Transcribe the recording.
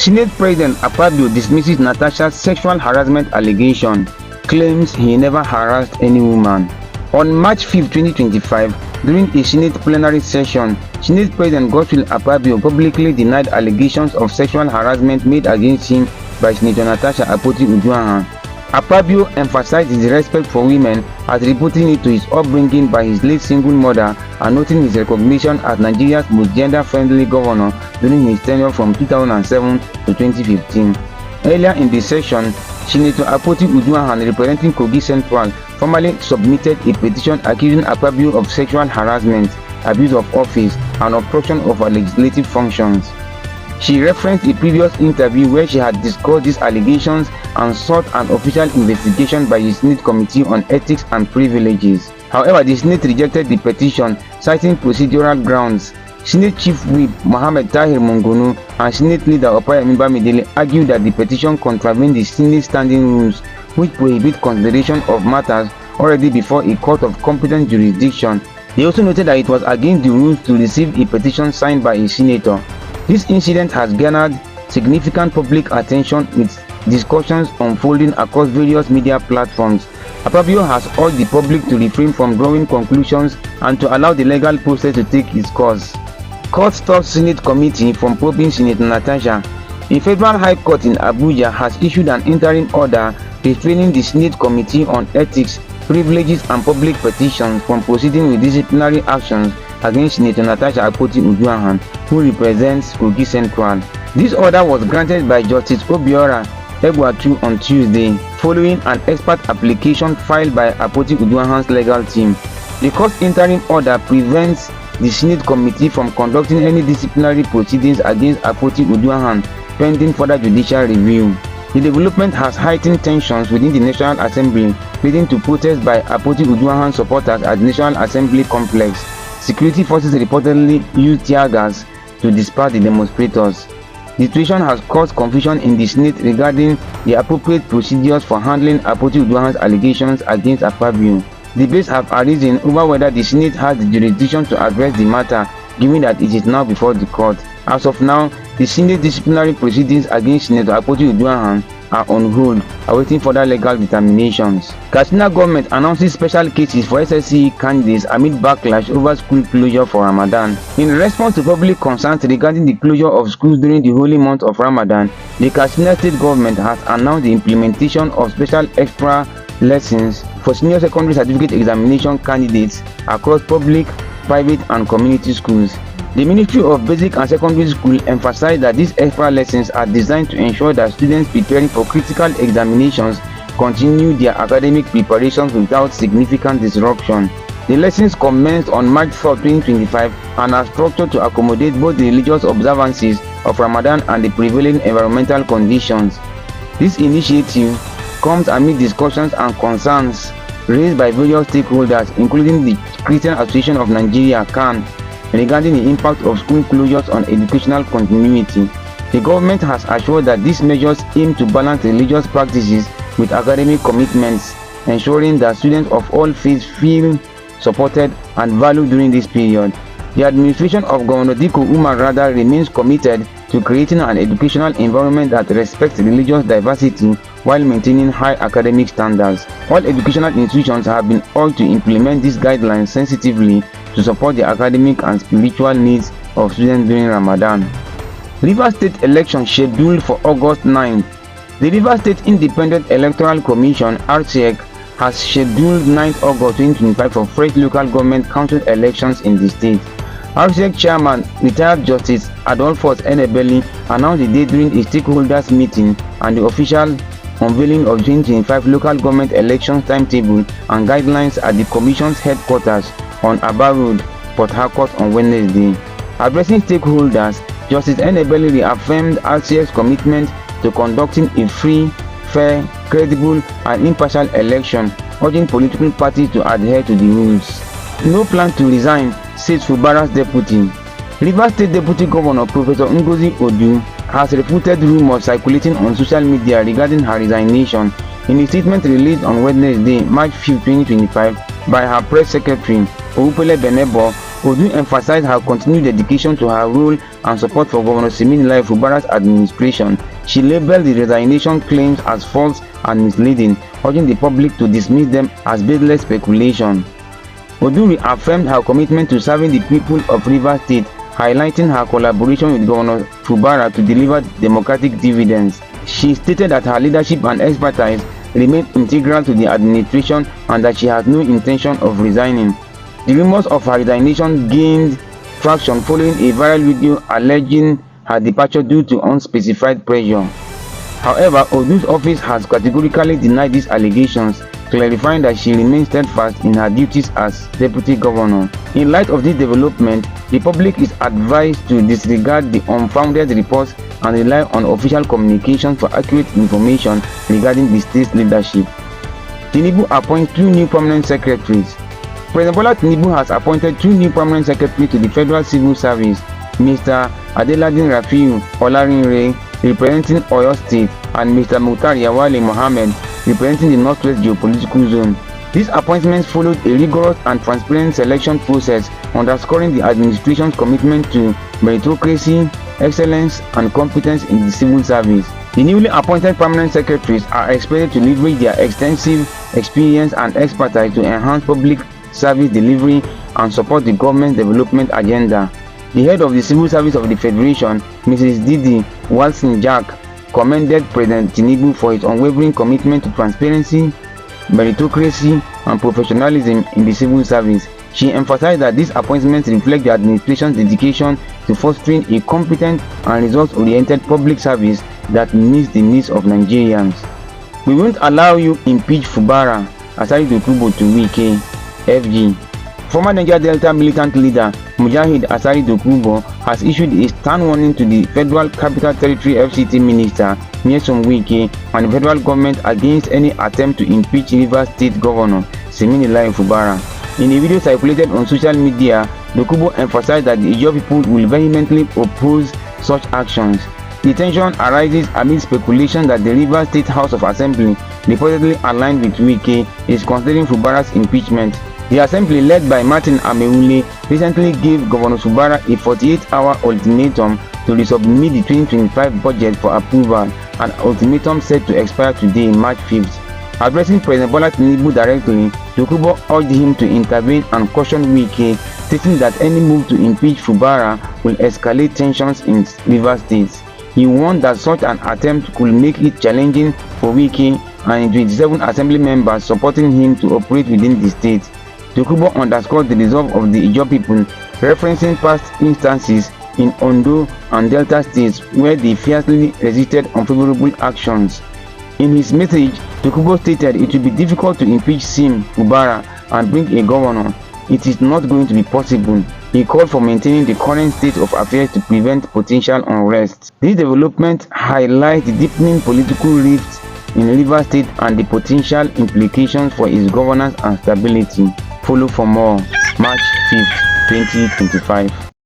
Senate President Akpabio dismisses Natasha's sexual harassment allegation, claims he never harassed any woman. On March 5, 2025, during a Senate plenary session, Senate President Godswill Akpabio publicly denied allegations of sexual harassment made against him by Senator Natasha Akpoti-Uduaghan. Akpabio emphasized his respect for women, attributing it to his upbringing by his late single mother and noting his recognition as Nigeria's most gender-friendly governor during his tenure from 2007 to 2015. Earlier in the session, Senator Akpoti-Uduaghan, representing Kogi Central, formally submitted a petition accusing Akpabio of sexual harassment, abuse of office, and obstruction of her legislative functions. She referenced a previous interview where she had discussed these allegations and sought an official investigation by the Senate Committee on Ethics and Privileges. However, the Senate rejected the petition, citing procedural grounds. Senate Chief Whip Mohammed Tahir Mungunu and Senate Leader Opeyemi Bamidele argued that the petition contravened the Senate standing rules, which prohibit consideration of matters already before a court of competent jurisdiction. They also noted that it was against the rules to receive a petition signed by a senator. This incident has garnered significant public attention, with discussions unfolding across various media platforms. Akpabio has urged the public to refrain from drawing conclusions and to allow the legal process to take its course. Court stops Senate committee from probing Senator Natasha. A federal high court in Abuja has issued an interim order restraining the Senate Committee on Ethics, Privileges and Public Petitions from proceeding with disciplinary actions against Senator Natasha Akpoti-Uduaghan, who represents Kogi Central. This order was granted by Justice Obiora Egwatu on Tuesday, following an expert application filed by Akpoti-Uduaghan's legal team. The court's interim order prevents the Senate Committee from conducting any disciplinary proceedings against Akpoti-Uduaghan pending further judicial review. The development has heightened tensions within the National Assembly, leading to protests by Akpoti-Uduaghan supporters at the National Assembly complex. Security forces reportedly used tear gas to disperse the demonstrators. The situation has caused confusion in the Senate regarding the appropriate procedures for handling Akpoti-Uduaghan's allegations against Akpabio. Debates have arisen over whether the Senate has the jurisdiction to address the matter, given that it is now before the court. As of now, the Senate disciplinary proceedings against Senator Akpoti-Uduaghan are on hold, awaiting further legal determinations. Katsina government announces special cases for SSCE candidates amid backlash over school closure for Ramadan. In response to public concerns regarding the closure of schools during the holy month of Ramadan, the Katsina state government has announced the implementation of special extra lessons for senior secondary certificate examination candidates across public, private and community schools. The Ministry of Basic and Secondary School emphasized that these extra lessons are designed to ensure that students preparing for critical examinations continue their academic preparations without significant disruption. The lessons commenced on March 4, 2025 and are structured to accommodate both the religious observances of Ramadan and the prevailing environmental conditions. This initiative comes amid discussions and concerns raised by various stakeholders, including the Christian Association of Nigeria (CAN), regarding the impact of school closures on educational continuity. The government has assured that these measures aim to balance religious practices with academic commitments, ensuring that students of all faiths feel supported and valued during this period. The administration of Governor Dikko Umar Rada remains committed to creating an educational environment that respects religious diversity while maintaining high academic standards. All educational institutions have been urged to implement these guidelines sensitively to support the academic and spiritual needs of students during Ramadan. Rivers State election scheduled for August 9th. The Rivers State Independent Electoral Commission (RTEC) has scheduled 9th August 2025 for fresh local government council elections in the state. RTEC chairman, retired Justice Adolphus Enebeli, announced the date during a stakeholders meeting and the official unveiling of 2025 local government elections timetable and guidelines at the commission's headquarters on Aba Road, Port Harcourt on Wednesday. Addressing stakeholders, Justice Enebeli reaffirmed RTEC's commitment to conducting a free, fair, credible and impartial election, urging political parties to adhere to the rules. No plan to resign, says Fubara's deputy. Rivers State Deputy Governor Professor Ngozi Odu has refuted rumors circulating on social media regarding her resignation. In a statement released on Wednesday, March 5, 2025, by her press secretary, Oupele Benebo, Odu emphasized her continued dedication to her role and support for Governor Siminalayi Fubara's administration. She labeled the resignation claims as false and misleading, urging the public to dismiss them as baseless speculation. Odu reaffirmed her commitment to serving the people of Rivers State, highlighting her collaboration with Governor Fubara to deliver democratic dividends. She stated that her leadership and expertise remain integral to the administration and that she has no intention of resigning. The rumors of her resignation gained traction following a viral video alleging her departure due to unspecified pressure. However, Odu's office has categorically denied these allegations, clarifying that she remains steadfast in her duties as deputy governor. In light of this development, the public is advised to disregard the unfounded reports and rely on official communications for accurate information regarding the state's leadership. Tinubu appoints 2 new permanent secretaries. President Bola Tinubu has appointed 2 new permanent secretaries to the Federal Civil Service, Mr. Adeladin Rafiu Olarinre, representing Oyo State, and Mr. Mukhtar Yawale Mohammed, representing the Northwest Geopolitical Zone. These appointments followed a rigorous and transparent selection process, underscoring the administration's commitment to meritocracy, excellence, and competence in the civil service. The newly appointed permanent secretaries are expected to leverage their extensive experience and expertise to enhance public service delivery and support the government's development agenda. The head of the Civil Service of the Federation, Mrs. Didi Walsin-Jack, commended President Tinubu for his unwavering commitment to transparency, meritocracy, and professionalism in the civil service. She emphasized that these appointments reflect the administration's dedication to fostering a competent and results-oriented public service that meets the needs of Nigerians. We won't allow you impeach Fubara, Asari Dokubo to Wike, FG. Former Niger Delta militant leader Mujahid Asari Dokubo has issued a stern warning to the Federal Capital Territory FCT Minister Nyesom Wike and the federal government against any attempt to impeach Rivers State Governor Siminalayi Fubara. In a video circulated on social media, Dokubo emphasized that the Ijaw people will vehemently oppose such actions. The tension arises amid speculation that the Rivers State House of Assembly, reportedly aligned with Wike, is considering Fubara's impeachment. The assembly, led by Martin Ameule, recently gave Governor Fubara a 48-hour ultimatum to resubmit the 2025 budget for approval, an ultimatum set to expire today, March 5th. Addressing President Bola Tinubu directly, Dokubo urged him to intervene and caution Wike, stating that any move to impeach Fubara will escalate tensions in Rivers State. He warned that such an attempt could make it challenging for Wike and 27 assembly members supporting him to operate within the state. Dokubo underscored the resolve of the Ijaw people, referencing past instances in Ondo and Delta states where they fiercely resisted unfavorable actions. In his message, Dokubo stated it will be difficult to impeach Sim Fubara and bring a governor. It is not going to be possible. He called for maintaining the current state of affairs to prevent potential unrest. This development highlights the deepening political rifts in Rivers State and the potential implications for its governance and stability. Follow for more. March 5th, 2025.